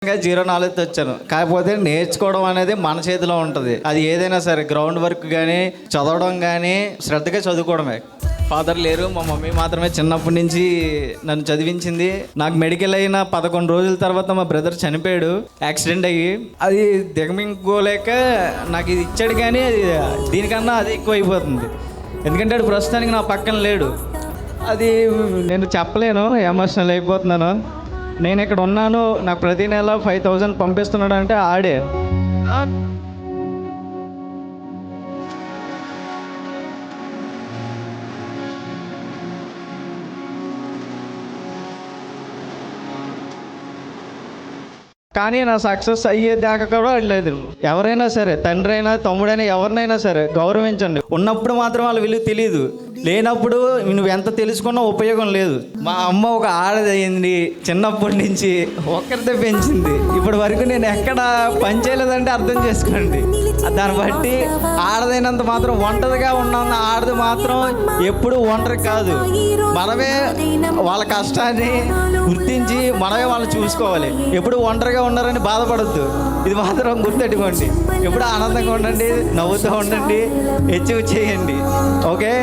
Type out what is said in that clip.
Zero knowledge వచ్చాను. కాకపోతే నేర్చుకోవడం అనేది మన చేతిలో ఉంటుంది. అది ఏదైనా సరే, గ్రౌండ్ వర్క్ కానీ, చదవడం కానీ, శ్రద్ధగా చదువుకోవడమే. ఫాదర్ లేరు, మా మమ్మీ మాత్రమే చిన్నప్పటి నుంచి నన్ను చదివించింది. నాకు మెడికల్ అయిన 11 రోజుల తర్వాత మా బ్రదర్ చనిపోయాడు యాక్సిడెంట్ అయ్యి. అది దిగమింగుకోలేక నాకు ఇది ఇచ్చాడు, కానీ అది దీనికన్నా అది ఎక్కువ అయిపోతుంది. ఎందుకంటే అది ప్రస్తుతానికి నా పక్కన లేడు. అది నేను చెప్పలేను, ఎమోషనల్ అయిపోతున్నాను. నేను ఇక్కడ ఉన్నాను, నాకు ప్రతి నెల 5,000 పంపిస్తున్నాడు అంటే ఆడే. కానీ నా సక్సెస్ అయ్యేదాకా కూడా లేదు. ఎవరైనా సరే, తండ్రి అయినా తమ్ముడైనా ఎవరినైనా సరే గౌరవించండి. ఉన్నప్పుడు మాత్రం వాళ్ళ విలువ తెలియదు, లేనప్పుడు నువ్వు ఎంత తెలుసుకున్నా ఉపయోగం లేదు. మా అమ్మ ఒక ఆడది అయింది, చిన్నప్పటి నుంచి ఒక్కరితో పెంచింది. ఇప్పటి వరకు నేను ఎక్కడ పని చేయలేదంటే అర్థం చేసుకోండి. దాన్ని బట్టి ఆడదైనంత మాత్రం ఒంటరిగా ఉన్న ఆడది మాత్రం ఎప్పుడు ఒంటరి కాదు. మనమే వాళ్ళ కష్టాన్ని గుర్తించి మనమే వాళ్ళని చూసుకోవాలి. ఎప్పుడు ఒంటరిగా ఉన్నారని బాధపడద్దు, ఇది మాత్రం గుర్తెట్టుకోండి. ఎప్పుడు ఆనందంగా ఉండండి, నవ్వుతూ ఉండండి, అచీవ్ చేయండి. ఓకే.